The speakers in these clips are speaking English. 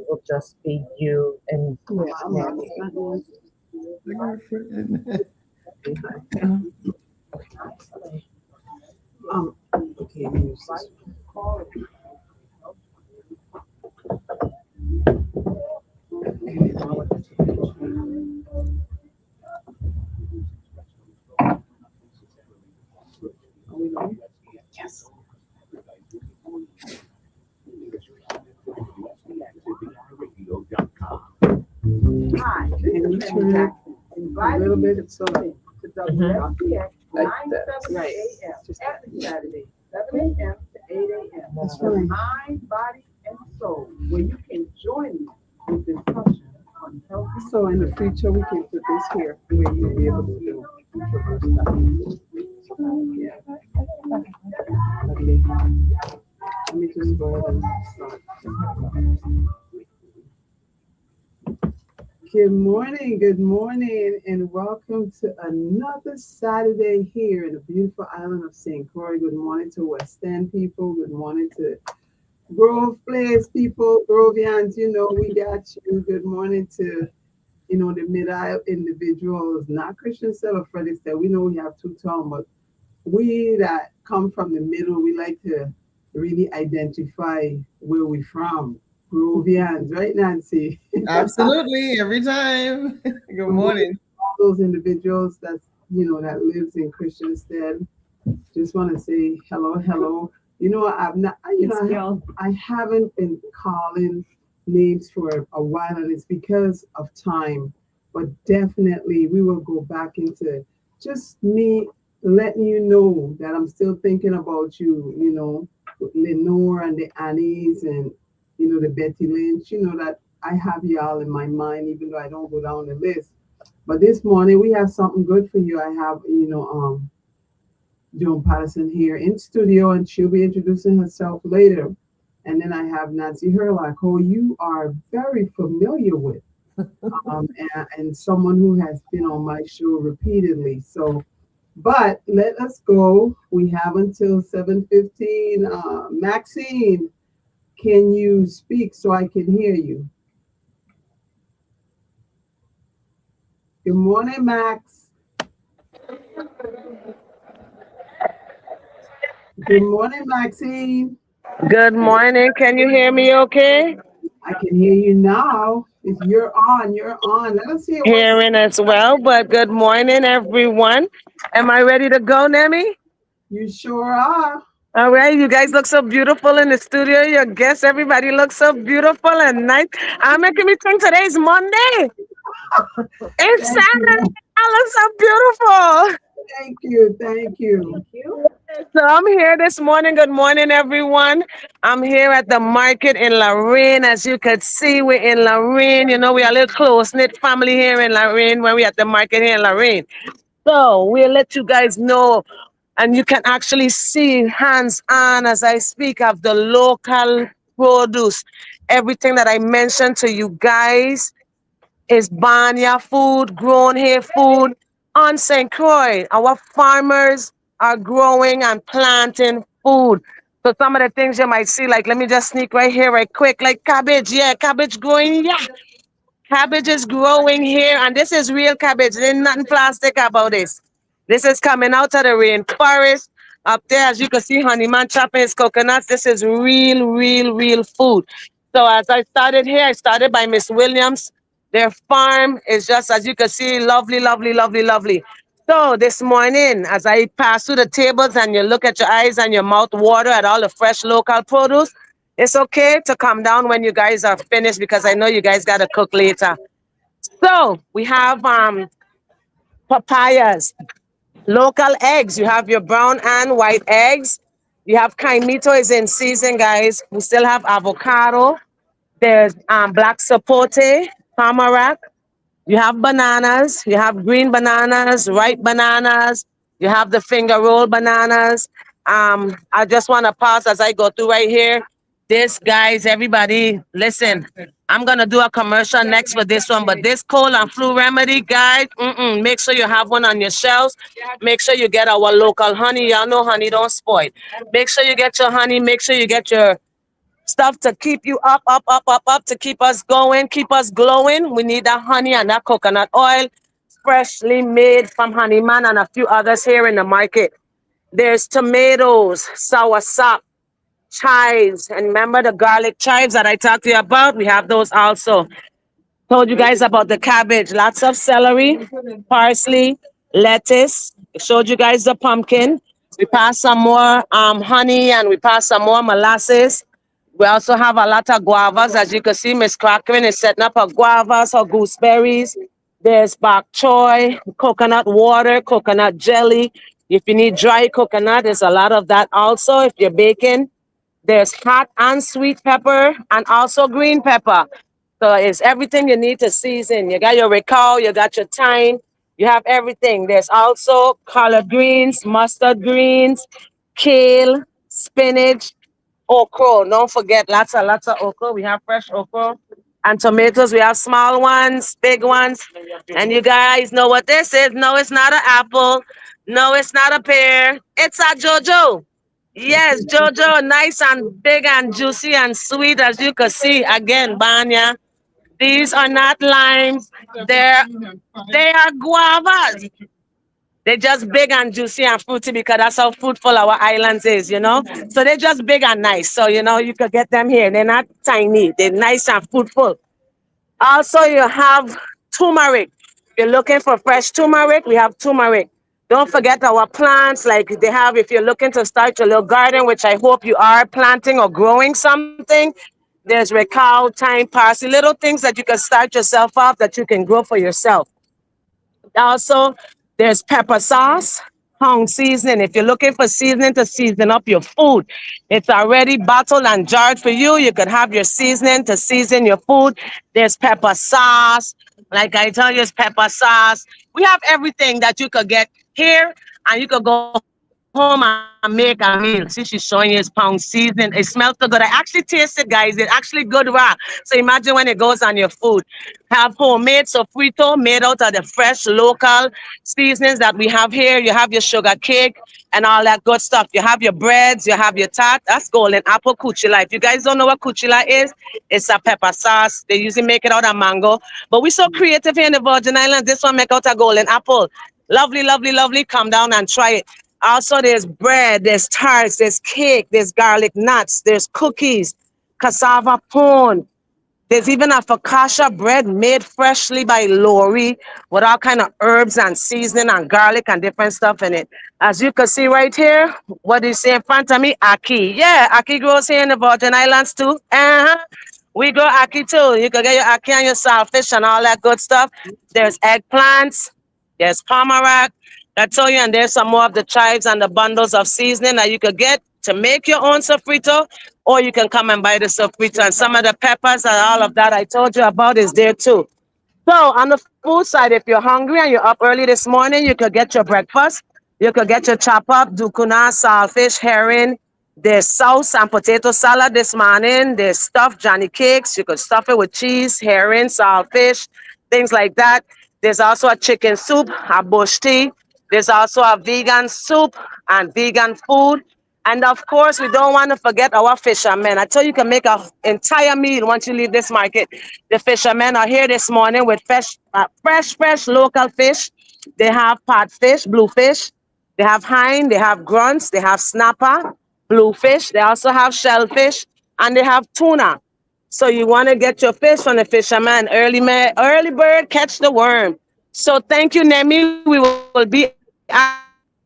will just be you and Nemmy. Okay, use this. Yes. Hi, Can you turn it a little bit so to WFPX like 9:70 that? Right. a.m. every Saturday, 7 a.m. to 8 a.m. That's fine. Mind, body, and soul, where you can join me with discussion on healthy. So in the future, we can put this here where you'll be able to do reverse that. Yeah. Okay. Let me just go ahead and start. Good morning, and welcome to another Saturday here in the beautiful island of St. Croix. Good morning to West End people. Good morning to Grove Place people, Grovians, we got you. Good morning to, the mid-aisle individuals, not Christian celebrities that we know we have two tongues, but we that come from the middle, we like to really identify where we're from. Grovians, right, Nancy? Absolutely, every time. Good morning. All those individuals that lives in Christiansted. Just want to say hello. I've not, I haven't been calling names for a while, and it's because of time. But definitely, we will go back into just me letting you know that I'm still thinking about you. Lenore and the Annies and the Betty Lynch. That I have y'all in my mind, even though I don't go down the list. But this morning we have something good for you. I have Joan Patterson here in studio, and she'll be introducing herself later. And then I have Nancy Herlock, who you are very familiar with, and someone who has been on my show repeatedly. So, but let us go. We have until 7:15. Maxine, can you speak so I can hear you? Good morning, Max. Good morning, Maxine. Good morning. Can you hear me okay? I can hear you now. If you're on, you're on. Let us hear what's. Hearing as well, but good morning, everyone. Am I ready to go, Nemmy? You sure are. All right, you guys look so beautiful in the studio. Your guests, everybody looks so beautiful and nice. I'm making me think today's Monday. It's Thank Saturday. you. I look so beautiful. Thank you. So I'm here this morning. Good morning, everyone. I'm here at the market in Lorraine. As you can see, we're in Lorraine. We are a little close-knit family here in Lorraine when we're at the market here in Lorraine. So we'll let you guys know, and you can actually see hands-on as I speak of the local produce. Everything that I mentioned to you guys is Banya food, grown here food on St. Croix. Our farmers are growing and planting food. So some of the things you might see, like let me just sneak right here, right quick, like cabbage. Yeah, cabbage growing. Yeah, cabbage is growing here, and this is real cabbage. There's nothing plastic about this. This is coming out of the rainforest. Up there, as you can see, Honeyman chopping his coconuts. This is real food. So as I started here, I started by Miss Williams. Their farm is just, as you can see, lovely. So this morning, as I pass through the tables and you look at your eyes and your mouth water at all the fresh local produce, it's okay to come down when you guys are finished because I know you guys got to cook later. So we have papayas, local eggs. You have your brown and white eggs. You have kaimito is in season, guys. We still have avocado. There's black sapote, tamarack. You have bananas. You have green bananas, ripe bananas. You have the finger roll bananas. I just want to pause as I go through right here. This, guys, everybody, listen. I'm gonna do a commercial next for this one, but this cold and flu remedy, guys, make sure you have one on your shelves. Make sure you get our local honey. Y'all know honey don't spoil. Make sure you get your honey. Make sure you get your stuff to keep you up, up, up, up, up, to keep us going, keep us glowing. We need that honey and that coconut oil, freshly made from Honeyman and a few others here in the market. There's tomatoes, soursop, chives, and remember the garlic chives that I talked to you about? We have those also. Told you guys about the cabbage, lots of celery, parsley, lettuce. Showed you guys the pumpkin. We passed some more honey and we passed some more molasses. We also have a lot of guavas. As you can see, Miss Crackerin is setting up her guavas, her gooseberries. There's bok choy, coconut water, coconut jelly. If you need dry coconut, there's a lot of that also. If you're baking, there's hot and sweet pepper and also green pepper. So it's everything you need to season. You got your recall, you got your thyme, you have everything. There's also collard greens, mustard greens, kale, spinach, okra. Don't forget lots of okra. We have fresh okra. And tomatoes, we have small ones, big ones. And you guys know what this is. No, it's not an apple. No, it's not a pear. It's a Jojo. Yes, Jojo, nice and big and juicy and sweet as you can see. Again, Banya. These are not limes. They're they are guavas. They're just big and juicy and fruity because that's how fruitful our islands is, you know. So they're just big and nice. So you know you could get them here. They're not tiny. They're nice and fruitful. Also, you have turmeric. If you're looking for fresh turmeric, we have turmeric. Don't forget our plants, like they have, if you're looking to start your little garden, which I hope you are planting or growing something, there's recall, thyme, parsley, little things that you can start yourself off that you can grow for yourself. Also, there's pepper sauce, pound seasoning. If you're looking for seasoning to season up your food, it's already bottled and jarred for you. You could have your seasoning to season your food. There's pepper sauce. Like I tell you, it's pepper sauce. We have everything that you could get here, and you could go home and make a meal. See, she's showing you his pound seasoning. It smells so good. I actually taste it, guys. It's actually good raw. So imagine when it goes on your food. Have homemade sofrito made out of the fresh local seasonings that we have here. You have your sugar cake and all that good stuff. You have your breads, you have your tart. That's golden apple kuchila. If you guys don't know what kuchila is, it's a pepper sauce. They usually make it out of mango. But we're so creative here in the Virgin Islands. This one make out a golden apple. Lovely, lovely, lovely. Come down and try it. Also, there's bread, there's tarts, there's cake, there's garlic nuts, there's cookies, cassava pone. There's even a focaccia bread made freshly by Lori with all kind of herbs and seasoning and garlic and different stuff in it. As you can see right here, what do you see in front of me? Ackee. Yeah, ackee grows here in the Virgin Islands too. Uh-huh. We grow ackee too. You can get your ackee and your saltfish and all that good stuff. There's eggplants. There's pomerac. I told you, and there's some more of the chives and the bundles of seasoning that you could get to make your own sofrito, or you can come and buy the sofrito. And some of the peppers and all of that I told you about is there too. So on the food side, if you're hungry and you're up early this morning, you could get your breakfast. You could get your chop up, dukuna, saltfish, herring. There's sauce and potato salad this morning. There's stuffed Johnny cakes. You could stuff it with cheese, herring, saltfish, things like that. There's also a chicken soup, a bush tea. There's also a vegan soup and vegan food. And of course, we don't want to forget our fishermen. I tell you, you can make an entire meal once you leave this market. The fishermen are here this morning with fresh local fish. They have pot fish, bluefish. They have hine, they have grunts, they have snapper, bluefish. They also have shellfish, and they have tuna. So you want to get your fish from the fisherman. Early bird, catch the worm. So thank you, Nemmy. We will be at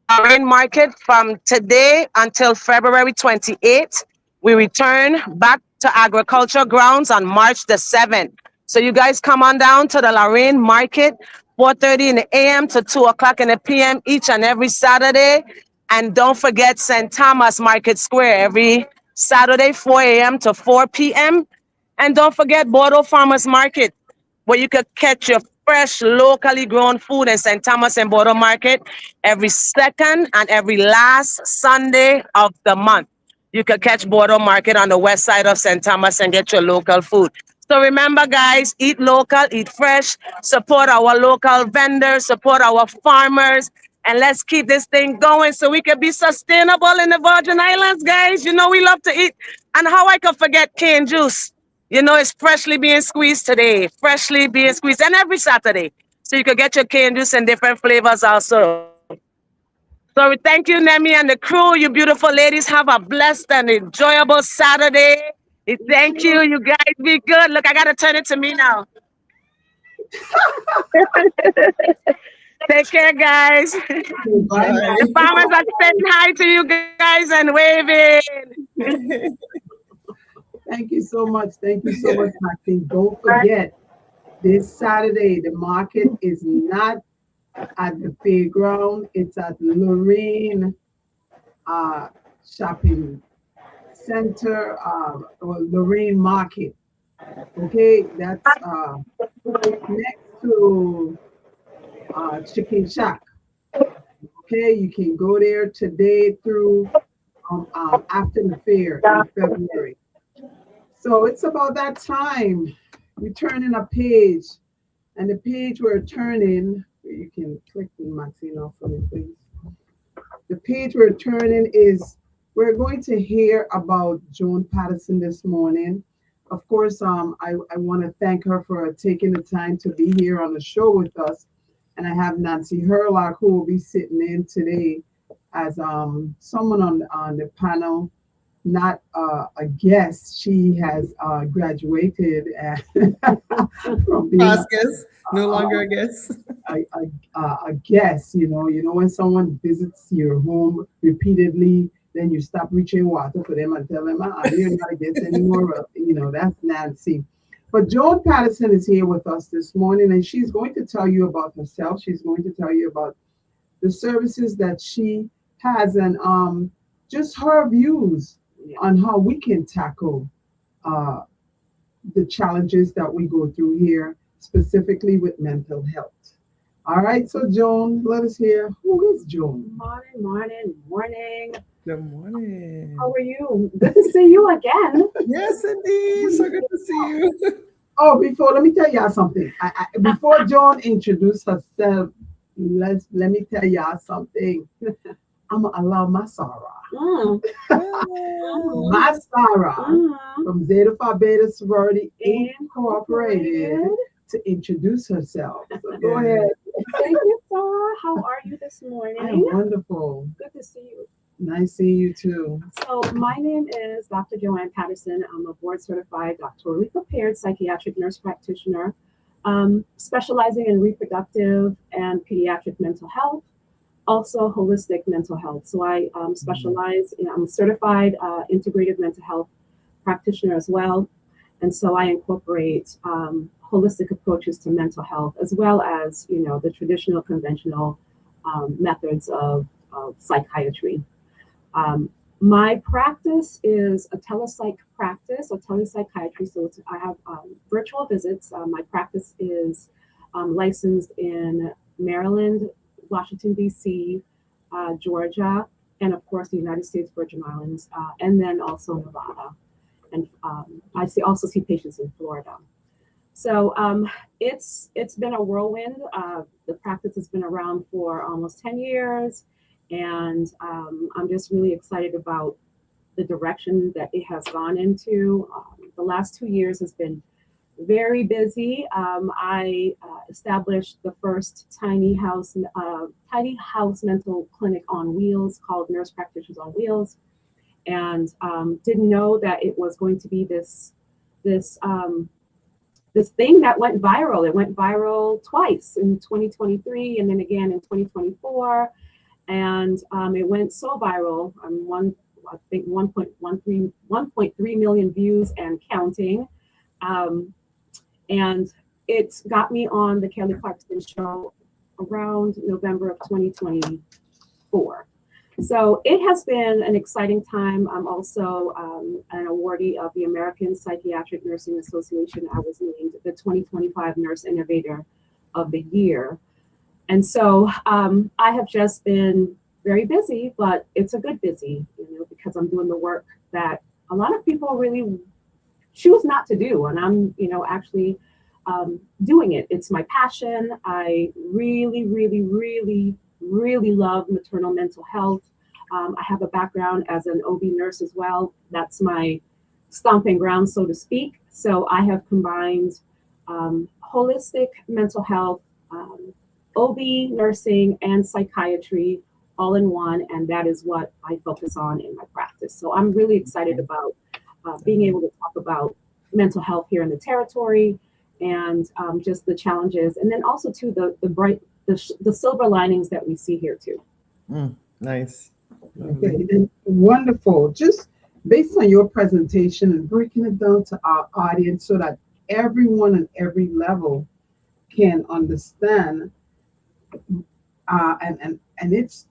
our rain market from today until February 28th. We return back to agriculture grounds on March the 7th. So you guys come on down to the Lorraine market, 4:30 in the a.m. to 2 o'clock in the p.m. each and every Saturday. And don't forget St. Thomas Market Square every Saturday, 4 a.m. to 4 p.m. And don't forget Bordeaux Farmers Market, where you could catch your fresh, locally grown food in St. Thomas and Bordeaux Market every second and every last Sunday of the month. You could catch Bordeaux Market on the west side of St. Thomas and get your local food. So remember, guys, eat local, eat fresh, support our local vendors, support our farmers, and let's keep this thing going so we can be sustainable in the Virgin Islands, guys. You know we love to eat. And how I could forget cane juice? You know, it's freshly being squeezed today, freshly being squeezed, and every Saturday. So you could get your cane juice in different flavors also. So we thank you, Nemmy, and the crew. You beautiful ladies have a blessed and enjoyable Saturday. We thank you. You guys be good. Look, I gotta turn it to me now. Take care, guys. Bye, The Bye. farmers are saying hi to you guys and waving. Thank you so much. Thank you so much, Maxine. Don't forget, this Saturday, the market is not at the fairground. It's at Lorraine Shopping Center, or Lorraine Market. Okay, that's next to Chicken Shack. Okay, you can go there today through after the fair in February. So it's about that time. We're turning a page, and the page we're turning, you can click Maxine off for me, please. The page we're turning is, we're going to hear about Joan Patterson this morning. Of course, I want to thank her for taking the time to be here on the show with us. And I have Nancy Herlock, who will be sitting in today as someone on the panel, not a guest. She has graduated from being Past guest, no longer a guest. a guest. You know when someone visits your home repeatedly, then you stop reaching water for them and tell them, you're not a guest anymore. That's Nancy. But Joan Patterson is here with us this morning, and she's going to tell you about herself. She's going to tell you about the services that she has, and just her views on how we can tackle the challenges that we go through here, specifically with mental health. All right, so Joan, let us hear, who is Joan? Morning. Good morning. How are you? Good to see you again. Yes, indeed. So good to see you. Oh, let me tell y'all something. Before Joan introduced herself, let me tell y'all something. I'm gonna allow my Sarah. My Sarah from Zeta Phi Beta Sorority Incorporated to introduce herself. So go ahead. Thank you, Sarah. How are you this morning? I'm wonderful. Good to see you. Nice seeing you too. So my name is Dr. Joanne Patterson. I'm a board certified, doctorally prepared psychiatric nurse practitioner, specializing in reproductive and pediatric mental health, also holistic mental health. So I specialize I'm a certified integrative mental health practitioner as well. And so I incorporate holistic approaches to mental health, as well as, the traditional conventional methods of psychiatry. My practice is a telepsych practice, or telepsychiatry. So I have virtual visits. My practice is licensed in Maryland, Washington, D.C., Georgia, and of course the United States Virgin Islands, and then also Nevada. And I also see patients in Florida. So it's been a whirlwind. The practice has been around for almost 10 years. And I'm just really excited about the direction that it has gone into. The last 2 years has been very busy. I established the first tiny house mental clinic on wheels called Nurse Practitioners on Wheels, and didn't know that it was going to be this thing that went viral. It went viral twice, in 2023 and then again in 2024. And it went so viral. I think 1.3 million views and counting. And it got me on the Kelly Clarkson show around November of 2024. So it has been an exciting time. I'm also an awardee of the American Psychiatric Nursing Association. I was named the 2025 Nurse Innovator of the Year. And so I have just been very busy, but it's a good busy, because I'm doing the work that a lot of people really choose not to do. And I'm, actually doing it. It's my passion. I really, really, really, really love maternal mental health. I have a background as an OB nurse as well. That's my stomping ground, so to speak. So I have combined holistic mental health, OB, nursing, and psychiatry all in one, and that is what I focus on in my practice. So I'm really excited about being able to talk about mental health here in the territory, and just the challenges, and then also too the silver linings that we see here too. Nice. Okay, and wonderful. Just based on your presentation and breaking it down to our audience so that everyone at every level can understand, and it's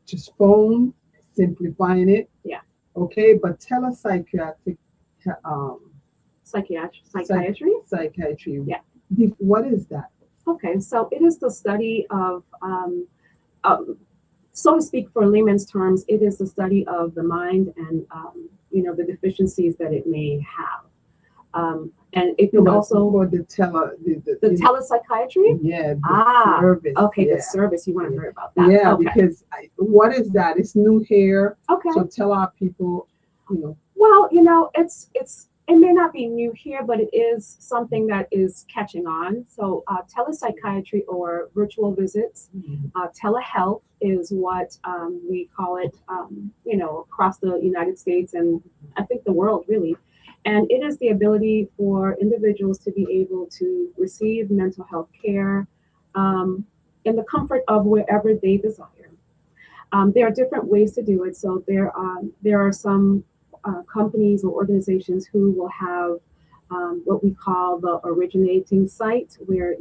just phone simplifying it. Yeah. Okay, but tell us psychiatry. Psychiatry. Yeah. What is that? Okay, so it is the study of, so to speak, for layman's terms, it is the study of the mind and the deficiencies that it may have. And it can also the telepsychiatry. Yeah. The service. Okay, yeah. the service. You want to hear about that? Yeah, okay. Because what is that? It's new here. Okay. So tell our people. Well, it may not be new here, but it is something that is catching on. So telepsychiatry or virtual visits, telehealth is what we call it, across the United States and I think the world really. And it is the ability for individuals to be able to receive mental health care in the comfort of wherever they desire. There are different ways to do it. So there are some companies or organizations who will have what we call the originating site, where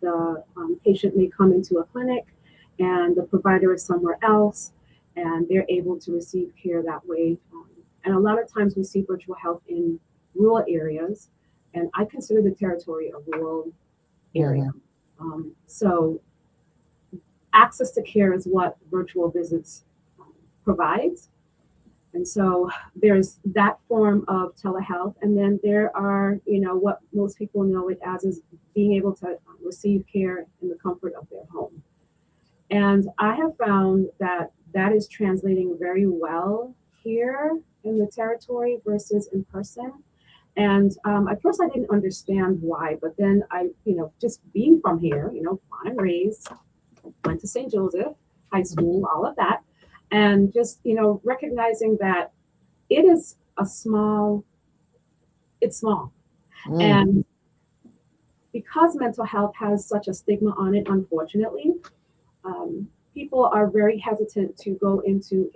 the patient may come into a clinic and the provider is somewhere else, and they're able to receive care that way. And a lot of times we see virtual health in rural areas, and I consider the territory a rural area. So access to care is what virtual visits provides. And so there's that form of telehealth. And then there are, what most people know it as is being able to receive care in the comfort of their home. And I have found that that is translating very well here in the territory versus in person. And at first I didn't understand why, but then I, just being from here, born and raised, went to St. Joseph High School, all of that. And just, recognizing that it's small. And because mental health has such a stigma on it, unfortunately, people are very hesitant to go into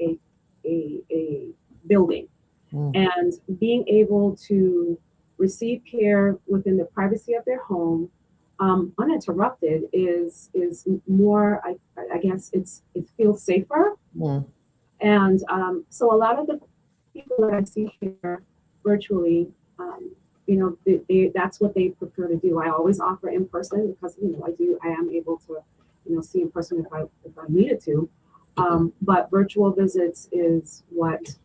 a building. And being able to receive care within the privacy of their home, uninterrupted is more, I guess it feels safer. And so a lot of the people that I see here virtually, that's what they prefer to do. I always offer in person because I am able to see in person if I needed to. But virtual visits is what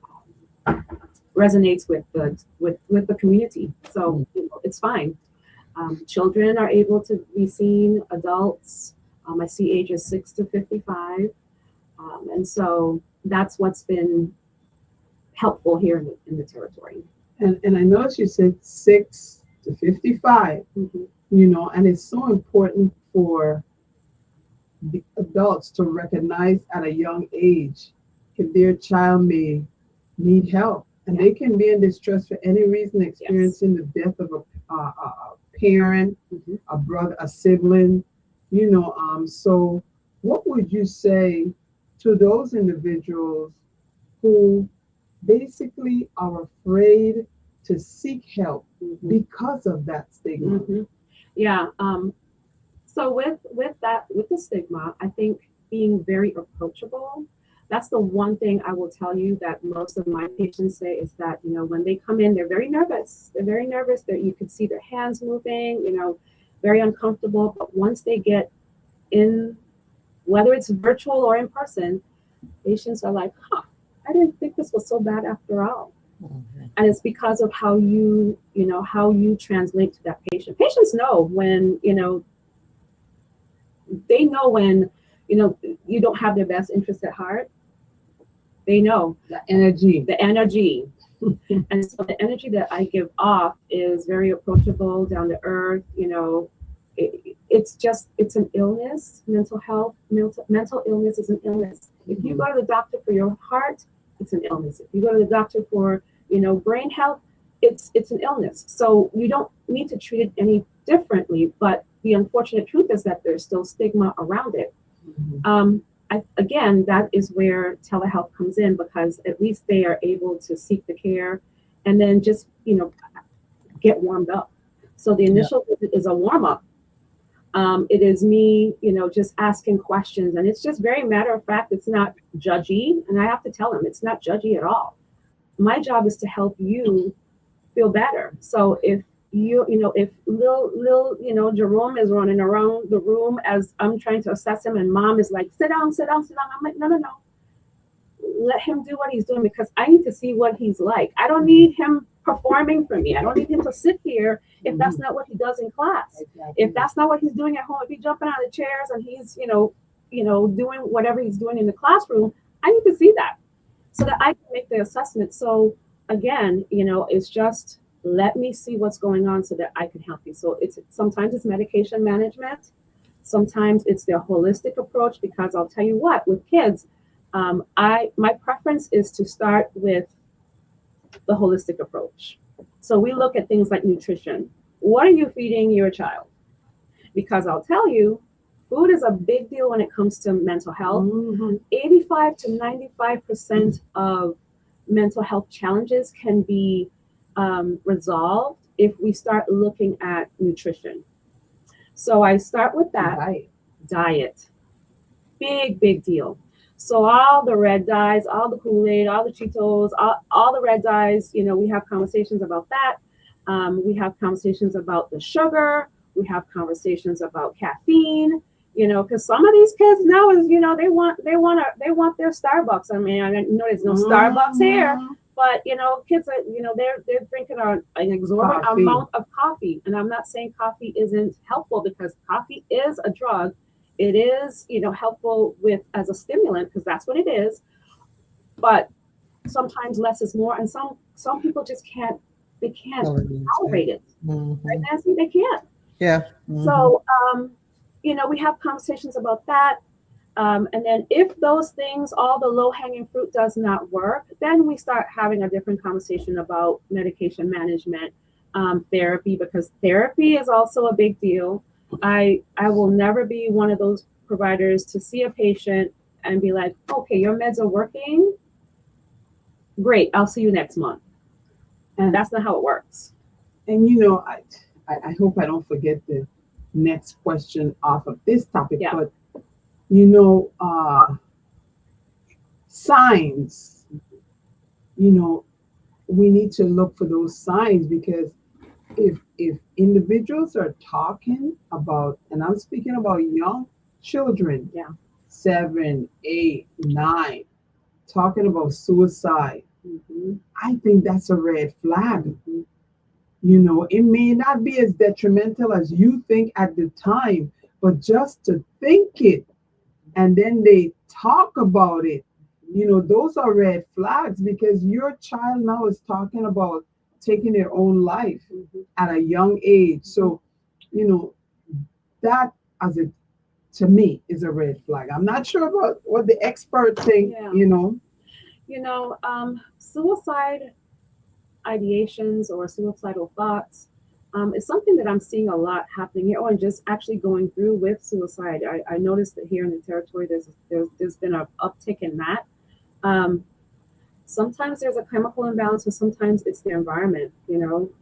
resonates with the community. So it's fine. Children are able to be seen, adults. I see ages 6 to 55. And so that's what's been helpful here in the territory. And I noticed you said 6 to 55, and it's so important for the adults to recognize at a young age if their child may need help. And they can be in distress for any reason, experiencing the death of a parent, a brother, a sibling, so what would you say to those individuals who basically are afraid to seek help because of that stigma? Yeah. So with the stigma, I think being very approachable, that's the one thing I will tell you that most of my patients say is that, when they come in, they're very nervous. That you can see their hands moving, very uncomfortable. But once they get in, whether it's virtual or in person, patients are like, I didn't think this was so bad after all. And it's because of how you translate to that patient. Patients know when, they know when, you don't have their best interest at heart. They know The energy. And so the energy that I give off is very approachable, down to earth. It's an illness. Mental illness is an illness. If you go to the doctor for your heart, it's an illness. If you go to the doctor for brain health, it's an illness. So you don't need to treat it any differently. But the unfortunate truth is that there's still stigma around it. Again, that is where telehealth comes in, because at least they are able to seek the care and then just get warmed up. So the initial visit is a warm up. It is me, just asking questions, and it's just very matter of fact. It's not judgy, and I have to tell them it's not judgy at all. My job is to help you feel better. So if if little Jerome is running around the room as I'm trying to assess him, and mom is like, sit down, sit down, sit down. I'm like, no. Let him do what he's doing, because I need to see what he's like. I don't need him performing for me. I don't need him to sit here if that's not what he does in class. Exactly. If that's not what he's doing at home, if he's jumping out of chairs and he's, doing whatever he's doing in the classroom, I need to see that so that I can make the assessment. So again, it's just, let me see what's going on so that I can help you. So sometimes it's medication management. Sometimes it's their holistic approach, because I'll tell you what, with kids, my preference is to start with the holistic approach. So we look at things like nutrition. What are you feeding your child? Because I'll tell you, food is a big deal when it comes to mental health. 85 to 95% of mental health challenges can be resolved if we start looking at nutrition. So I start with that. Diet. Big deal. So all the red dyes, all the Kool-Aid, all the Cheetos, all the red dyes, we have conversations about that. We have conversations about the sugar. We have conversations about caffeine, because some of these kids now is, they want their Starbucks. I mean, I know there's no Starbucks here, but kids are, they're drinking an exorbitant amount of coffee. And I'm not saying coffee isn't helpful, because coffee is a drug. It is, helpful as a stimulant, because that's what it is. But sometimes less is more, and some people just can't tolerate it. Right, Nancy? They can't. Yeah. So, we have conversations about that. And then if those things, all the low-hanging fruit does not work, then we start having a different conversation about medication management, therapy, because therapy is also a big deal. I will never be one of those providers to see a patient and be like, okay, your meds are working. Great, I'll see you next month. And that's not how it works. And I hope I don't forget the next question off of this topic, but signs, we need to look for those signs, because if individuals are talking about, and I'm speaking about young children, 7, 8, 9, talking about suicide, I think that's a red flag. It may not be as detrimental as you think at the time, but just to think it and then they talk about it, those are red flags, because your child now is talking about taking their own life at a young age. So, that to me is a red flag. I'm not sure about what the experts think, Suicide ideations or suicidal thoughts is something that I'm seeing a lot happening here, and just actually going through with suicide. I noticed that here in the territory, there's been an uptick in that. Sometimes there's a chemical imbalance, and sometimes it's the environment,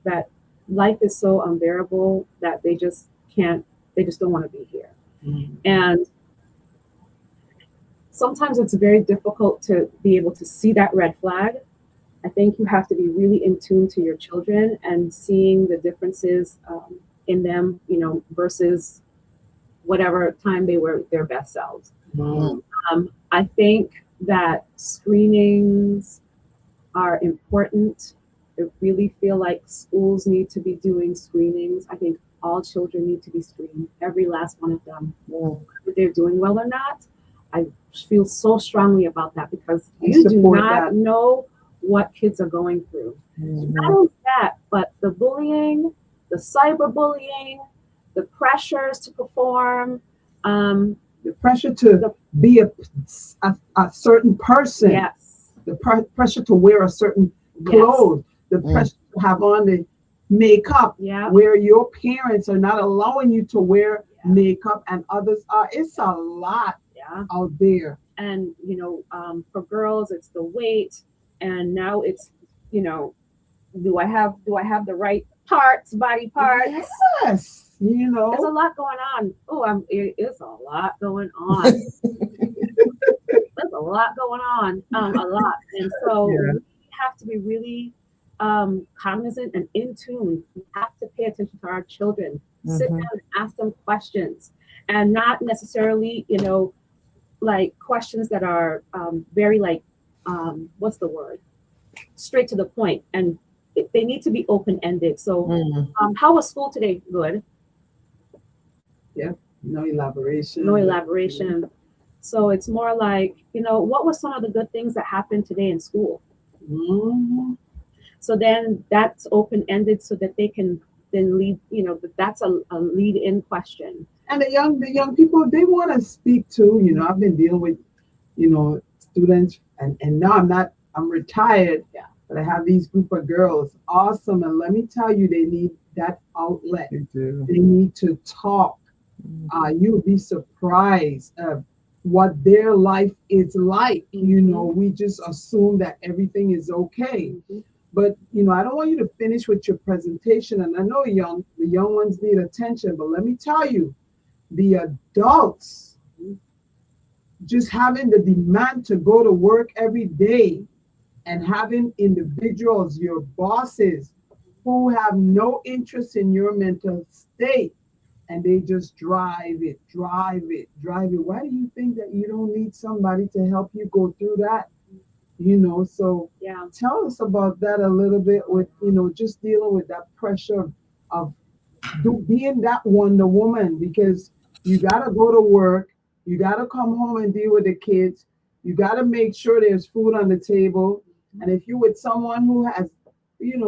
that life is so unbearable that they just don't want to be here. And sometimes it's very difficult to be able to see that red flag. I think you have to be really in tune to your children and seeing the differences in them, versus whatever time they were their best selves. I think that screenings are important. I really feel like schools need to be doing screenings. I think all children need to be screened, every last one of them, whether they're doing well or not. I feel so strongly about that, because you do not know what kids are going through. Mhm. Not only that, but the bullying, the cyberbullying, the pressures to perform. The pressure to be a certain person. Yes. The pressure to wear a certain clothes. The pressure to have on the makeup. Yeah. Where your parents are not allowing you to wear makeup and others are. It's a lot out there. And for girls, it's the weight, and now it's do I have the right body parts? Yes. There's a lot going on. Oh, it's a lot going on. There's a lot going on. A lot. And so we have to be really cognizant and in tune. We have to pay attention to our children. Sit down and ask them questions, and not necessarily, like questions that are very like, what's the word? Straight to the point. And they need to be open-ended. So how was school today? Good. Yeah, no elaboration. No elaboration. So it's more like, what were some of the good things that happened today in school? Mm-hmm. So then that's open-ended so that they can then lead, that's a lead-in question. And the young people, they want to speak too. I've been dealing with, students, and now I'm retired. Yeah. But I have these group of girls, awesome. And let me tell you, they need that outlet. They do. They need to talk. You'll be surprised of what their life is like. We just assume that everything is okay. But I don't want you to finish with your presentation. And I know the young ones need attention, but let me tell you, the adults just having the demand to go to work every day and having individuals, your bosses, who have no interest in your mental state, and they just drive it. Why do you think that you don't need somebody to help you go through that? So tell us about that a little bit with, just dealing with that pressure of being that Wonder Woman, because you got to go to work. You got to come home and deal with the kids. You got to make sure there's food on the table. And if you're with someone who has,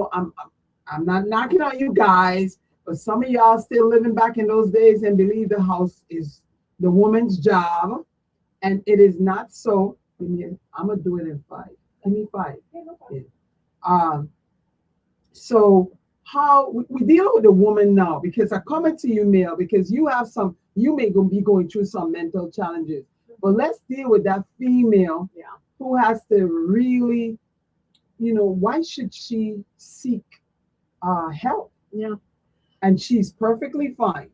I'm not knocking on you guys, but some of y'all still living back in those days and believe the house is the woman's job. And it is not so. I'm going to do it in 5. Give me 5. Yeah. So how we deal with the woman now, because I come to you, male, because you may be going through some mental challenges. But let's deal with that female who has to really, why should she seek help? Yeah. And she's perfectly fine.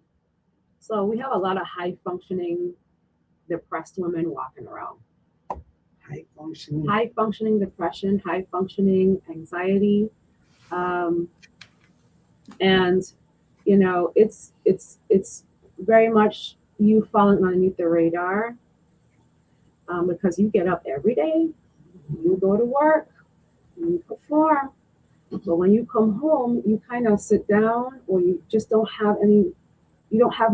So we have a lot of high functioning depressed women walking around. High functioning depression, high functioning anxiety. And it's very much you falling underneath the radar, because you get up every day, you go to work, you perform, but when you come home, you kind of sit down, or you just don't have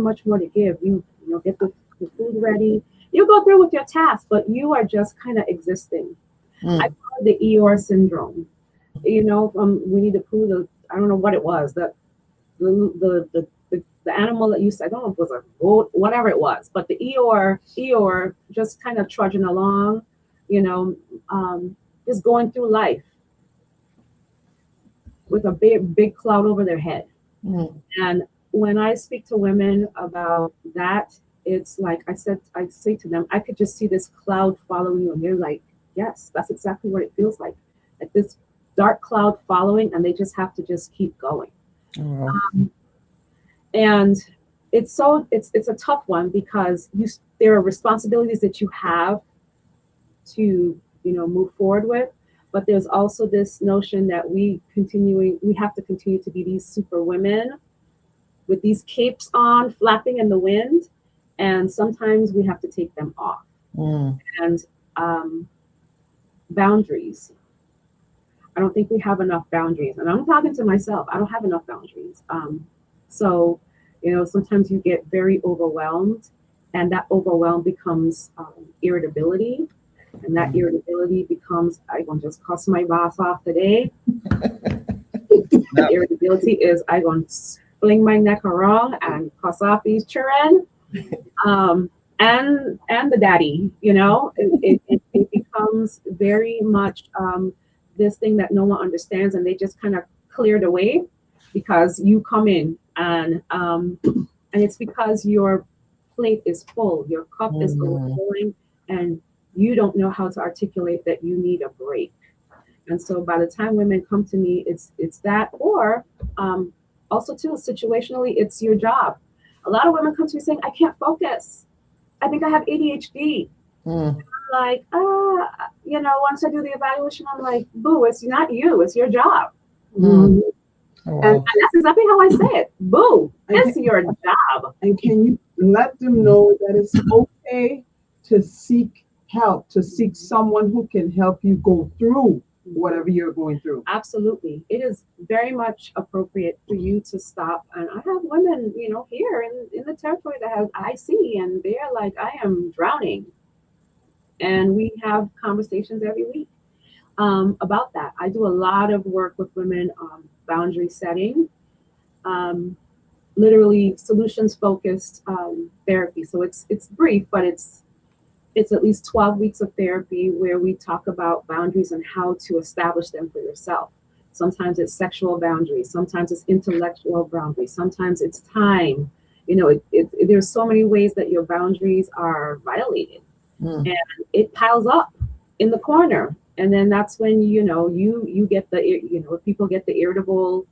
much more to give. You get the food ready, you go through with your tasks, but you are just kind of existing. I call it the Eeyore syndrome. We need to prove I don't know what it was, that the animal that I don't know if it was a goat, whatever it was, but the Eeyore just kind of trudging along, just going through life with a big cloud over their head. And when I speak to women about that, it's like I say to them, I could just see this cloud following you, and they're like, yes, that's exactly what it feels like this dark cloud following, and they just have to just keep going. And it's a tough one, because there are responsibilities that you have to move forward with, but there's also this notion that we have to continue to be these super women with these capes on, flapping in the wind, and sometimes we have to take them off. And boundaries. I don't think we have enough boundaries, and I'm talking to myself. I don't have enough boundaries. So sometimes you get very overwhelmed, and that overwhelm becomes irritability. And that irritability becomes, I'm going to just cuss my boss off today. No. Irritability is, I'm going to fling my neck around and cuss off these children. And the daddy, it becomes very much this thing that no one understands, and they just kind of cleared away because you come in and it's because your plate is full, your cup is overflowing, and you don't know how to articulate that you need a break. And so by the time women come to me, it's that, or also too, situationally, it's your job. A lot of women come to me saying, I can't focus. I think I have ADHD. I'm like, once I do the evaluation, I'm like, boo, it's not you, it's your job. Mm. Oh, wow. And that's exactly how I say it. Boo, it's your job. And can you let them know that it's okay to seek help, to seek someone who can help you go through whatever you're going through? Absolutely. It is very much appropriate for you to stop. And I have women, here in the territory that have IC, and they're like, I am drowning. And we have conversations every week about that. I do a lot of work with women on boundary setting, literally solutions focused therapy. So it's brief, but it's at least 12 weeks of therapy where we talk about boundaries and how to establish them for yourself. Sometimes it's sexual boundaries, sometimes it's intellectual boundaries, sometimes it's time. There's so many ways that your boundaries are violated, and it piles up in the corner. And then that's when you get the people get the irritable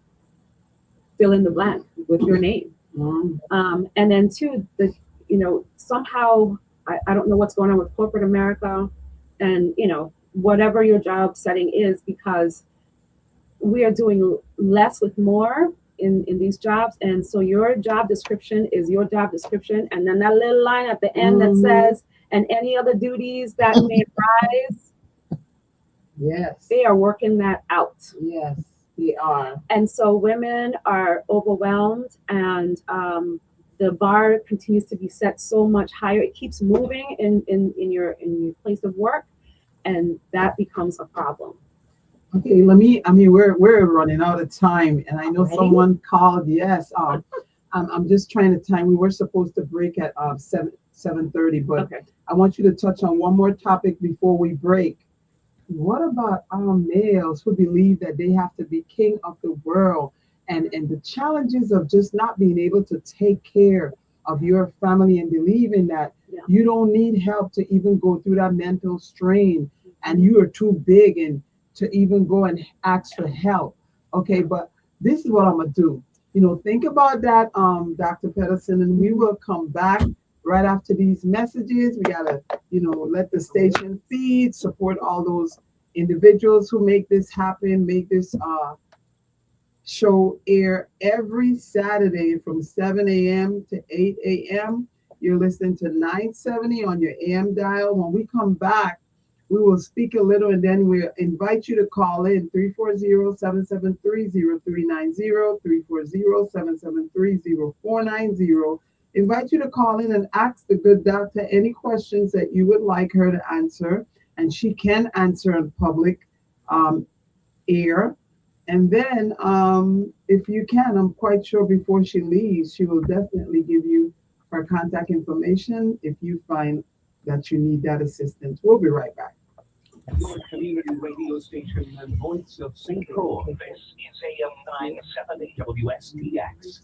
fill in the blank with your name. And then too, somehow I don't know what's going on with corporate America and, whatever your job setting is, because we are doing less with more in these jobs. And so your job description is your job description. And then that little line at the end that says, and any other duties that may arise. Yes. They are working that out. Yes, they are. And so women are overwhelmed, and the bar continues to be set so much higher. It keeps moving in your place of work, and that becomes a problem. Okay, we're running out of time, and I know someone called. Yes, I'm just trying to time. We were supposed to break at 7:30, but Okay. I want you to touch on one more topic before we break. What about our males who believe that they have to be king of the world, and the challenges of just not being able to take care of your family and believing that you don't need help to even go through that mental strain, and you are too big and to even go and ask for help? Okay, but this is what I'm gonna do. Think about that, Dr. Pedersen, and we will come back right after these messages. We gotta, let the station feed, support all those individuals who make this happen, make this show air every Saturday from 7 a.m. to 8 a.m. You're listening to 970 on your AM dial. When we come back, we will speak a little, and then we'll invite you to call in 340-773-0390, 340-773-0490. Invite you to call in and ask the good doctor any questions that you would like her to answer, and she can answer in public air. And then if you can, I'm quite sure before she leaves, she will definitely give you her contact information if you find that you need that assistance. We'll be right back. Community radio station and voice of St. Paul. This is AM 970 WSTX.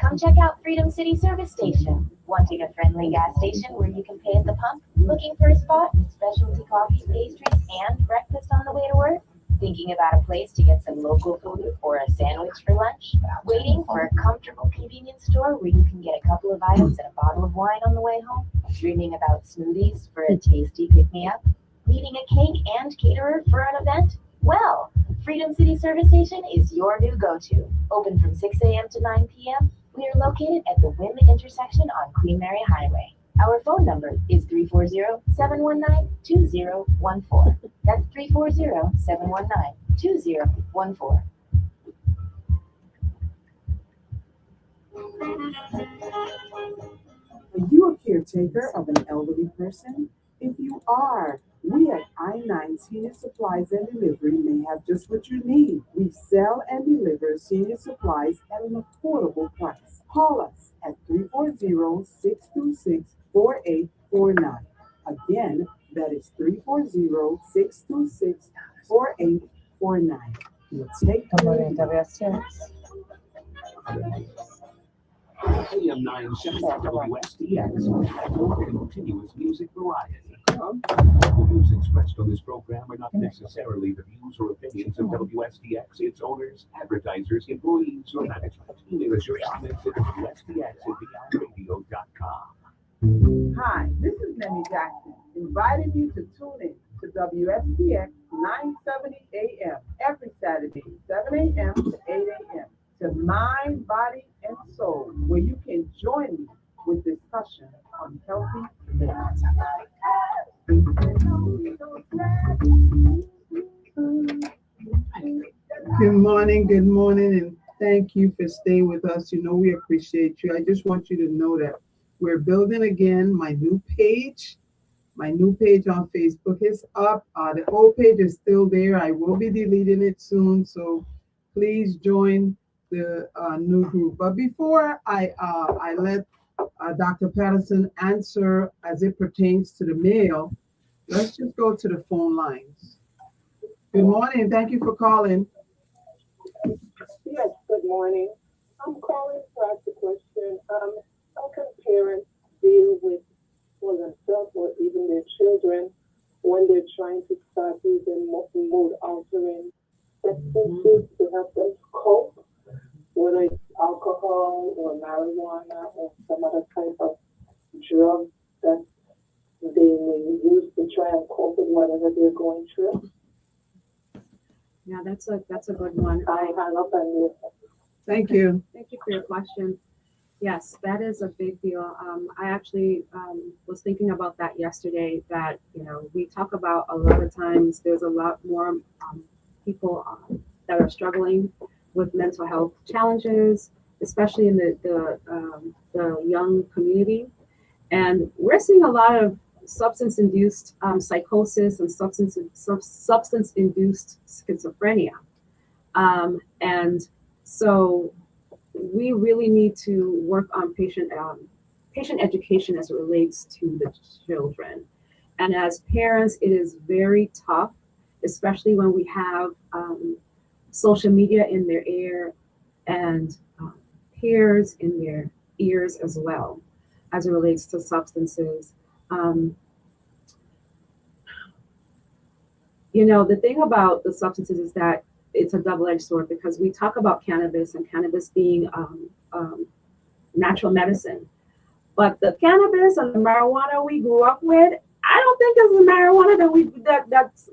Come check out Freedom City Service Station. Wanting a friendly gas station where you can pay at the pump? Looking for a spot with specialty coffee, pastries, and breakfast on the way to work? Thinking about a place to get some local food or a sandwich for lunch? Waiting for a comfortable convenience store where you can get a couple of items and a bottle of wine on the way home? Dreaming about smoothies for a tasty pick-me-up? Needing a cake and caterer for an event? Well, Freedom City Service Station is your new go-to. Open from 6 a.m. to 9 p.m. We are located at the Wynn intersection on Queen Mary Highway. Our phone number is 340-719-2014. That's 340-719-2014. Are you a caretaker of an elderly person? If you you are. We at I-9 Senior Supplies and Delivery may have just what you need. We sell and deliver senior supplies at an affordable price. Call us at 340-626-4849. Again, that is 340-626-4849. Let's take Amor, intervenciones. AM 970 WSDX, more continuous music variety. The views expressed on this program are not necessarily the views or opinions of WSDX, its owners, advertisers, employees, or management. Email us your comments at WSDX@beyondradio.com. Hi, this is Nemmy Jackson, inviting you to tune in to WSDX 970 AM every Saturday, 7 a.m. to 8 a.m. to Mind, Body, and Soul, where you can join me with discussion on healthy living. Good morning, and thank you for staying with us. You know, we appreciate you. I just want you to know that we're building again my new page. My new page on Facebook is up. The old page is still there. I will be deleting it soon, so please join the new group. But before I let Dr. Patterson answer as it pertains to the mail, let's just go to the phone lines. Good morning. Thank you for calling. Yes, good morning. I'm calling to ask a question. How can parents deal with for themselves or even their children when they're trying to start using mood altering substances to help them cope, whether it's alcohol or marijuana or some other type of drug that they may use to try and cope with whatever they're going through? Yeah, that's a good one. I hung up and listen. Thank you. Thank you for your question. Yes, that is a big deal. I actually was thinking about that yesterday, that, you know, we talk about a lot of times there's a lot more people that are struggling with mental health challenges, especially in the young community. And we're seeing a lot of substance-induced psychosis and substance-induced schizophrenia. And so we really need to work on patient education as it relates to the children. And as parents, it is very tough, especially when we have social media in their ear and peers in their ears as well, as it relates to substances. You know, the thing about the substances is that it's a double-edged sword, because we talk about cannabis and cannabis being natural medicine, but the cannabis and the marijuana we grew up with, I don't think is the marijuana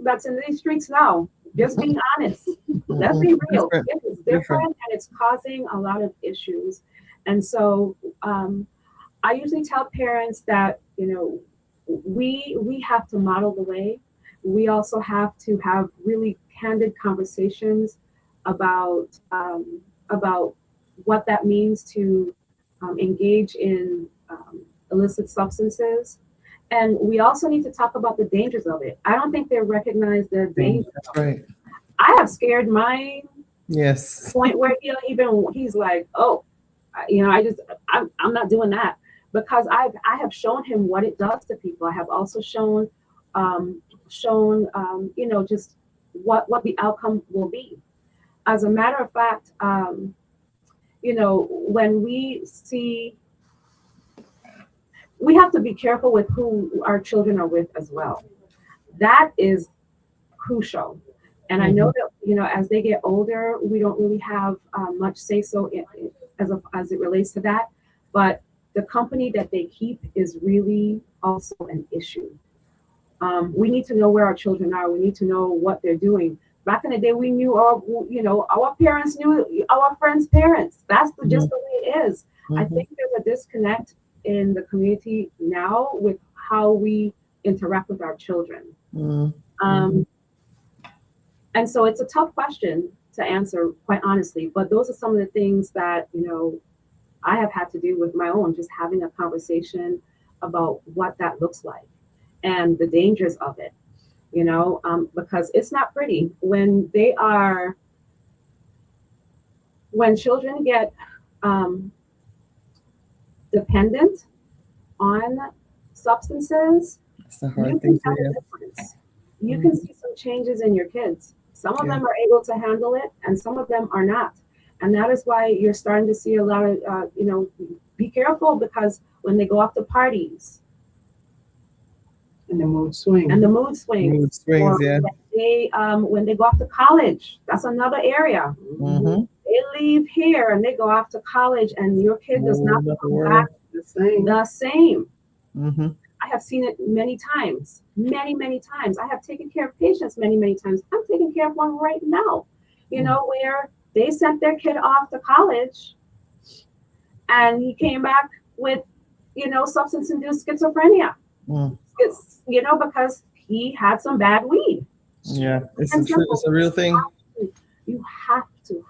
that's in these streets now. Just being honest, let's be real. It is different, and it's causing a lot of issues. And so I usually tell parents that, you know, we have to model the way. We also have to have really candid conversations about what that means to engage in illicit substances. And we also need to talk about the dangers of it. I don't think they recognize the dangers. That's right. I have scared my Yes. point where he's like, oh, you know, I'm not doing that, because I have shown him what it does to people. I have also shown you know, just what the outcome will be. As a matter of fact, you know, when we have to be careful with who our children are with as well. That is crucial. And I know that, you know, as they get older, we don't really have much say so as it relates to that. But the company that they keep is really also an issue. We need to know where our children are. We need to know what they're doing. Back in the day, we knew our parents knew our friends' parents. That's just the way it is. I think there's a disconnect in the community now with how we interact with our children. And so it's a tough question to answer, quite honestly, but those are some of the things that, you know, I have had to do with my own, just having a conversation about what that looks like. and the dangers of it, because it's not pretty when children get dependent on substances. It's a You hard can thing tell to the hear. difference. You can see some changes in your kids. Some of Yeah. them are able to handle it, and some of them are not. And that is why you're starting to see a lot of, be careful, because when they go off to parties And the mood swing. and the mood swings, Mood swings, or yeah. when they go off to college, that's another area. Mm-hmm. They leave here and they go off to college, and your kid does not come back The same. the same. Mm-hmm. I have seen it many times, many times. I have taken care of patients many times. I'm taking care of one right now, where they sent their kid off to college and he came back with, substance-induced schizophrenia. Mm. It's, because he had some bad weed. Yeah, it's And it's a real thing. You have to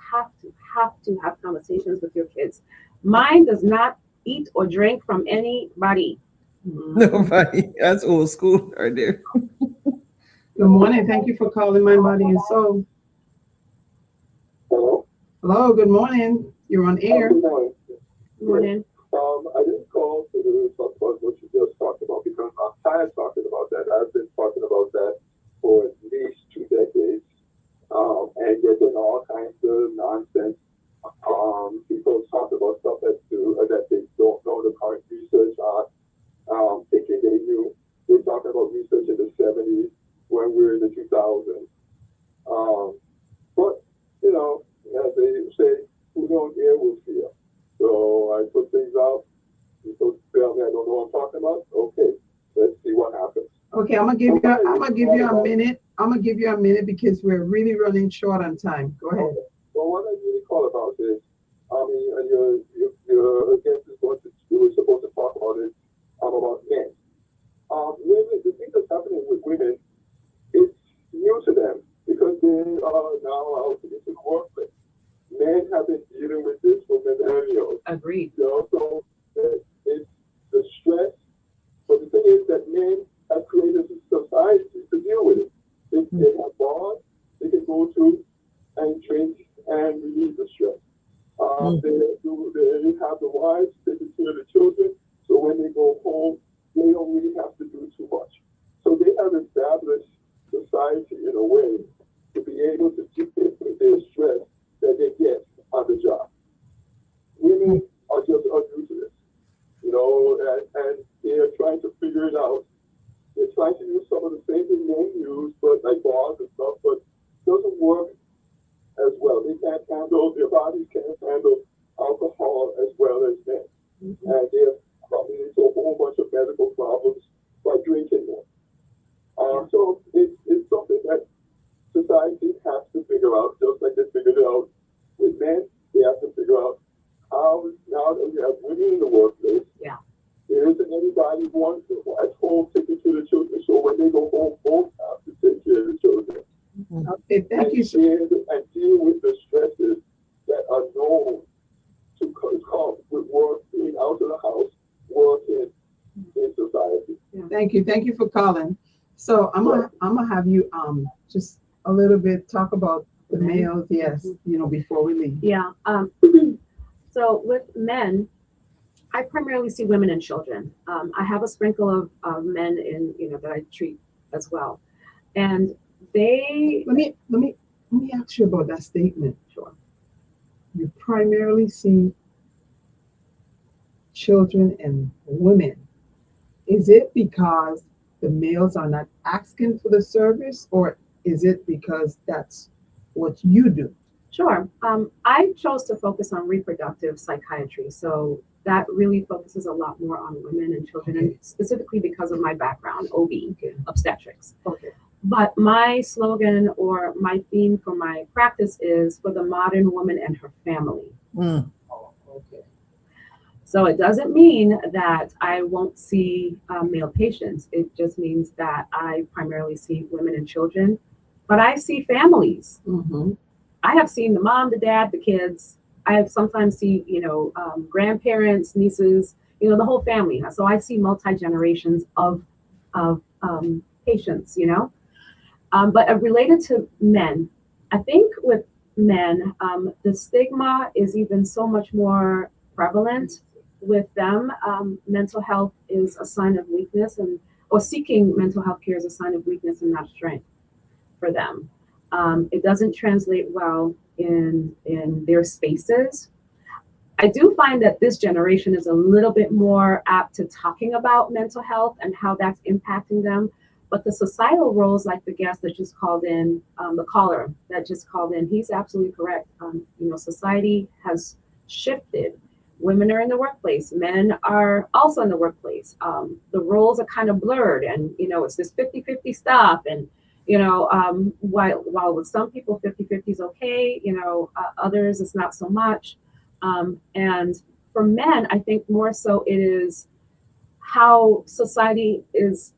have conversations with your kids. Mine does not eat or drink from anybody. Nobody. That's old school right there. Good morning. Thank you for calling My Body and Soul. Hello? Hello, good morning. You're on air. Good morning. Morning. I didn't call to talk about what you just talked about because I'm tired of talking about that. I've been talking about that for at least 2 decades, and getting all kinds of nonsense. People talk about stuff that they don't know the current research on, thinking they knew. They're talking about research in the 70s when we were in the 2000s. But, as they say, who don't hear will fear. So I put things out. People tell me I don't know what I'm talking about. Okay, let's see what happens. Okay, I'm gonna give you a minute. I'm gonna give you a minute because we're really running short on time. Go ahead. Okay. Well, what I really call about is, and your guest is you were supposed to talk about it, about men. Women, the thing that's happening with women, it's new to them because they are now out into the workplace. Men have been dealing with this for millennials. Agreed. So it's the stress. But the thing is that men have created a society to deal with it. They have bars they can go to and drink and relieve the stress. They have the wives taking care of the children, so when they go home, they don't really have to do too much. So they have established society in a way to be able to deal with their stress that they get on the job. Women are just unused to this, and they're trying to figure it out. They're trying to use some of the same things men use, but like bars and stuff, but it doesn't work as well. They can't handle, their bodies can't handle alcohol as well as men. Mm-hmm. And they're coming into a whole bunch of medical problems by drinking more. So it's something that society has to figure out, just like they figured it out with men. They have to figure out how, now that we have women in the workplace, there isn't anybody who wants to at home taking to the children. So when they go home, both have to take care of the children. Okay, thank you. And deal with the stresses that are known to come with work, being out of the house, working in society. Thank you for calling. So I'm gonna have you just a little bit talk about the males, yes, before we leave. Yeah. So with men, I primarily see women and children. I have a sprinkle of men in, that I treat as well. And they Let me ask you about that statement. Sure. You primarily see children and women. Is it because the males are not asking for the service, or is it because that's what you do? Sure. I chose to focus on reproductive psychiatry. So that really focuses a lot more on women and children, and specifically because of my background, OB, obstetrics. Okay. But my slogan or my theme for my practice is for the modern woman and her family. Mm. So it doesn't mean that I won't see male patients. It just means that I primarily see women and children, but I see families. Mm-hmm. I have seen the mom, the dad, the kids. I have sometimes see, grandparents, nieces, the whole family. So I see multi-generations of patients, but related to men, I think with men, the stigma is even so much more prevalent with them. Mental health is a sign of weakness, or seeking mental health care is a sign of weakness and not strength for them. It doesn't translate well in their spaces. I do find that this generation is a little bit more apt to talking about mental health and how that's impacting them. But the societal roles, like the guest that just called in, the caller that just called in, he's absolutely correct. Society has shifted. Women are in the workplace. Men are also in the workplace. The roles are kind of blurred, and it's this 50-50 stuff. And while with some people 50-50 is okay, others it's not so much. And for men, I think more so it is how society is,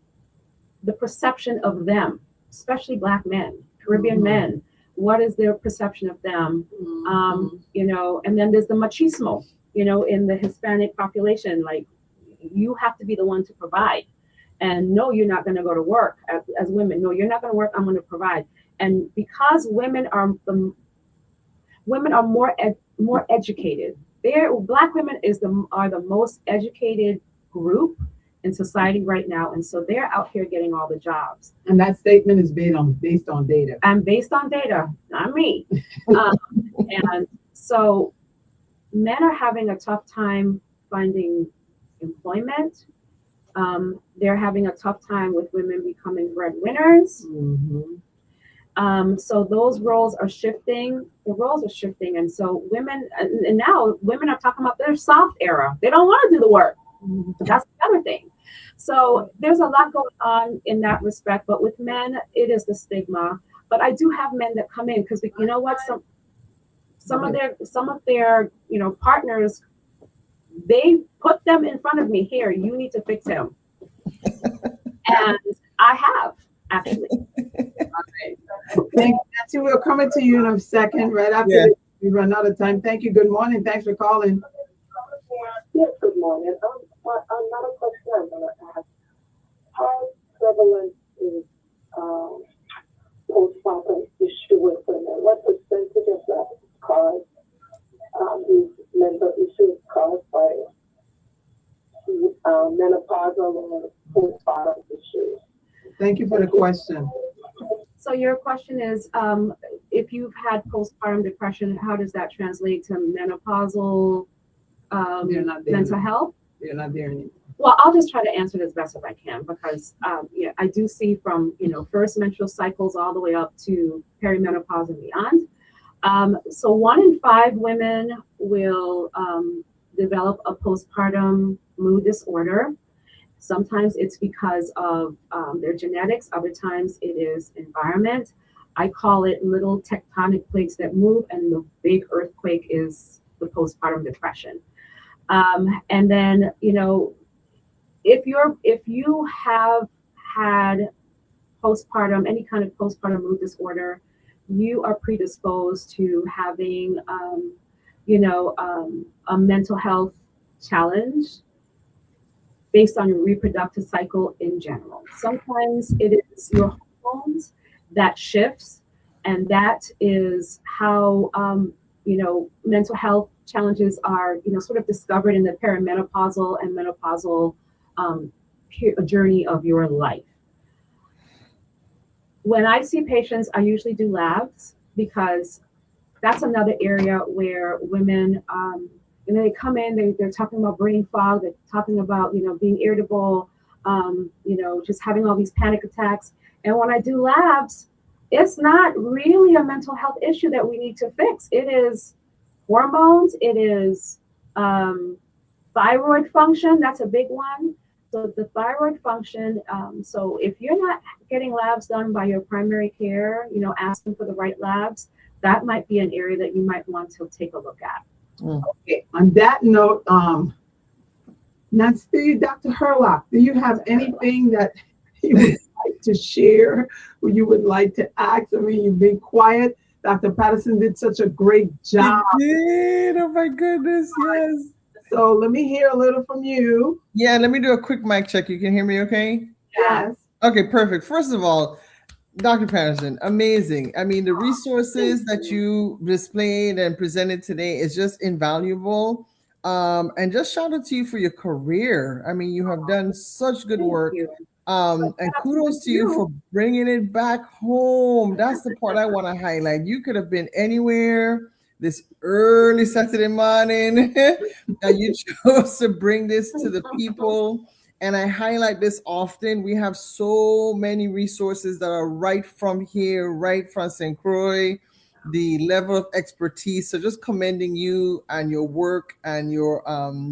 the perception of them, especially Black men, Caribbean men. What is their perception of them? And then there's the machismo, in the Hispanic population, like you have to be the one to provide. And no, you're not going to go to work as women. No, you're not going to work. I'm going to provide. And because women are more educated. Black women are the most educated group in society right now, and so they're out here getting all the jobs. And that statement is based on data. And based on data, not me. And so men are having a tough time finding employment. They're having a tough time with women becoming breadwinners. So those roles are shifting. The roles are shifting, and so women, and now women are talking about their soft era. They don't want to do the work. That's the other thing. So there's a lot going on in that respect. But with men, it is the stigma. But I do have men that come in because you know what, some of their partners, they put them in front of me. Here, you need to fix him, and I have actually. Thank you, Nancy. We'll come to you in a second, right after we run out of time. Thank you. Good morning. Thanks for calling. Yes, good morning. Another question I'm going to ask. How prevalent is postpartum issue with women? What percentage of that cause these mental issues caused by menopausal or postpartum issues? Thank you for the question. So your question is, if you've had postpartum depression, how does that translate to menopausal mental health? They're not there anymore. Well, I'll just try to answer it as best as I can because I do see from first menstrual cycles all the way up to perimenopause and beyond. So 1 in 5 women will develop a postpartum mood disorder. Sometimes it's because of their genetics. Other times it is environment. I call it little tectonic plates that move, and the big earthquake is the postpartum depression. And then, if you have had postpartum, any kind of postpartum mood disorder, you are predisposed to having, a mental health challenge based on your reproductive cycle in general. Sometimes it is your hormones that shifts, and that is how, mental health challenges are, sort of discovered in the perimenopausal and menopausal journey of your life. When I see patients, I usually do labs because that's another area where women, they come in, they're talking about brain fog, they're talking about, being irritable, just having all these panic attacks. And when I do labs, it's not really a mental health issue that we need to fix. It is hormones, it is thyroid function, that's a big one. So the thyroid function, so if you're not getting labs done by your primary care, asking for the right labs, that might be an area that you might want to take a look at. Okay. On that note, Nancy, Dr. Herlock, do you have anything that you would like to share or you would like to ask? I mean, you've been quiet. Dr. Patterson did such a great job. He did. Oh my goodness, yes. So let me hear a little from you. Yeah, let me do a quick mic check. You can hear me okay? Yes. Okay, perfect. First of all, Dr. Patterson, amazing. I mean, the resources that you displayed and presented today is just invaluable. And just shout out to you for your career. I mean, you have done such good Thank work. you. And kudos to you for bringing it back home. That's the part I want to highlight. You could have been anywhere this early Saturday morning, and you chose to bring this to the people. And I highlight this often. We have so many resources that are right from here, right from St. Croix, the level of expertise. So just commending you and your work and your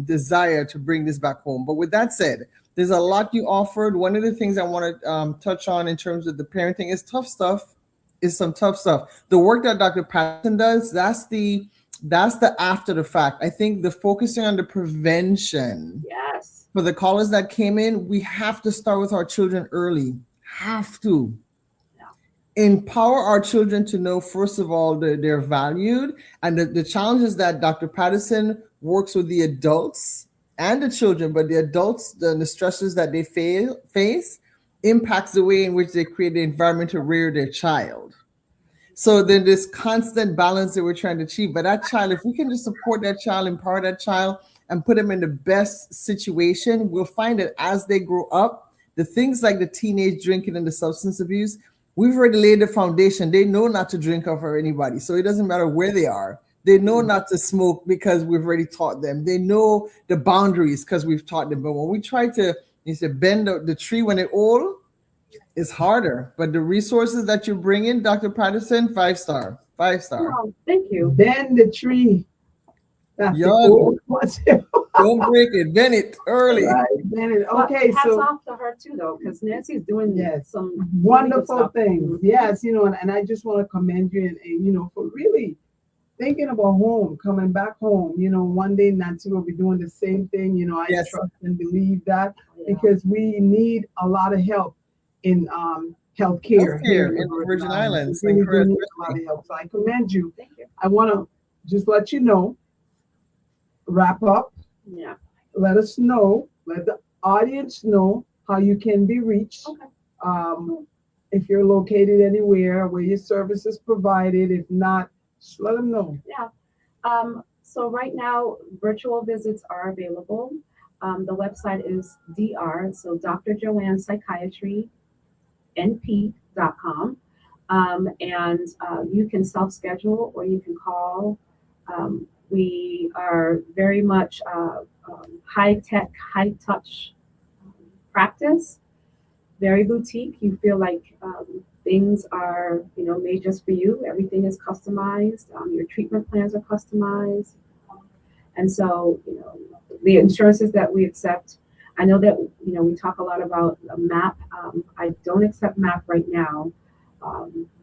desire to bring this back home. But with that said, there's a lot you offered. One of the things I want to touch on in terms of the parenting is tough stuff. Is some tough stuff. The work that Dr. Patton does, that's the after the fact. I think the focusing on the prevention. Yes. For the callers that came in, we have to start with our children early. Have to. Empower our children to know, first of all, they're valued. And the challenges that Dr. Patterson works with the adults and the children, but the adults, the stresses that they face impacts the way in which they create the environment to rear their child. So then this constant balance that we're trying to achieve. But that child, if we can just support that child, empower that child, and put them in the best situation, we'll find that as they grow up, the things like the teenage drinking and the substance abuse, we've already laid the foundation. They know not to drink off of anybody. So it doesn't matter where they are. They know not to smoke because we've already taught them. They know the boundaries because we've taught them. But when we try to, bend the tree when it's old, it's harder. But the resources that you bring in, Dr. Patterson, 5-star. Oh, thank you. Bend the tree. That's Young. Don't break it. Bend it early. Right, bend it. Okay, hats so off to her too, though, because Nancy's doing some wonderful things. Mm-hmm. Yes, and I just want to commend you and for really thinking about home, coming back home. One day Nancy will be doing the same thing. I trust and believe that because we need a lot of help in healthcare here in the Virgin Islands. We really do need a lot of help. So I commend you. Thank you. I want to just let you know, wrap up. Yeah. Let us know, let the audience know how you can be reached. Okay. If you're located anywhere where your service is provided, if not, just let them know. Yeah. So right now, virtual visits are available. The website is so Dr. Joanne Psychiatry, np.com. And you can self-schedule or you can call. We are very much high-tech, high-touch practice, very boutique. You feel like things are, made just for you. Everything is customized. Your treatment plans are customized. And so, the insurances that we accept, I know that, we talk a lot about a MAP. I don't accept MAP right now,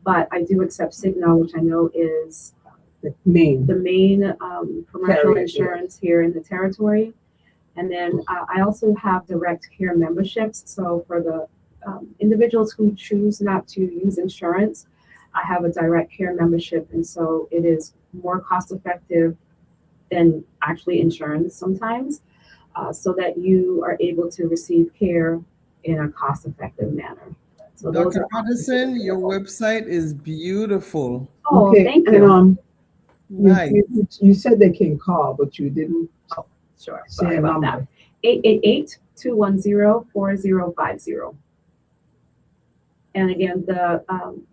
but I do accept Cigna, which I know is the main commercial insurance here in the territory. And then I also have direct care memberships. So for the individuals who choose not to use insurance, I have a direct care membership. And so it is more cost effective than actually insurance sometimes, so that you are able to receive care in a cost effective manner. So Dr. Patterson, your website is beautiful. Oh, okay. Thank you. And, nice. You said they can call, but you didn't. Oh, sure. Sorry about that. 888-210-4050. And again, the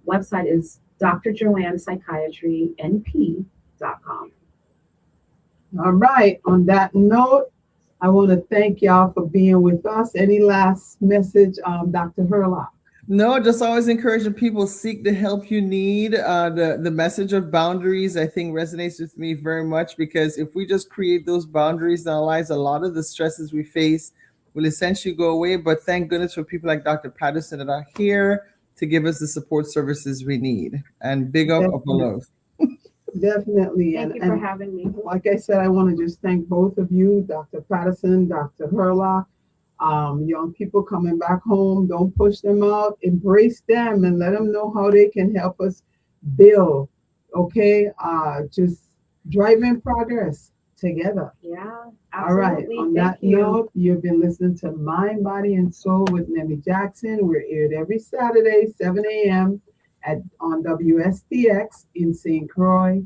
website is Dr. Joanne Psychiatry, np.com. All right. On that note, I want to thank y'all for being with us. Any last message, Dr. Herlock? No, just always encouraging people, seek the help you need. The message of boundaries, I think, resonates with me very much, because if we just create those boundaries in our lives, a lot of the stresses we face will essentially go away. But thank goodness for people like Dr. Patterson that are here to give us the support services we need. And big up of love. Definitely. Thank you for having me. Like I said, I want to just thank both of you, Dr. Patterson, Dr. Herlock. Young people coming back home, don't push them out, embrace them and let them know how they can help us build. Okay, just driving progress together. Yeah, All right. absolutely. On Thank that you. note, you've been listening to Mind, Body, and Soul with Nemmy Jackson. We're aired every Saturday, 7 a.m. on WSTX in St. Croix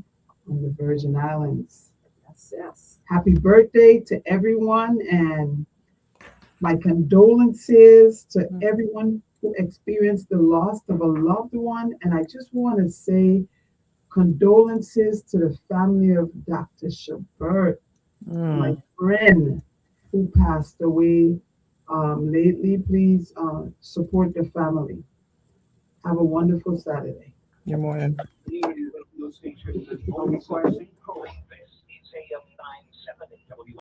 on the Virgin Islands. Yes, yes. Happy birthday to everyone, and my condolences to everyone who experienced the loss of a loved one. And I just want to say condolences to the family of Dr. Shabert, my friend who passed away lately. Please support the family. Have a wonderful Saturday. Good morning. Radio station that is broadcasting. This is AM 970 WSTX.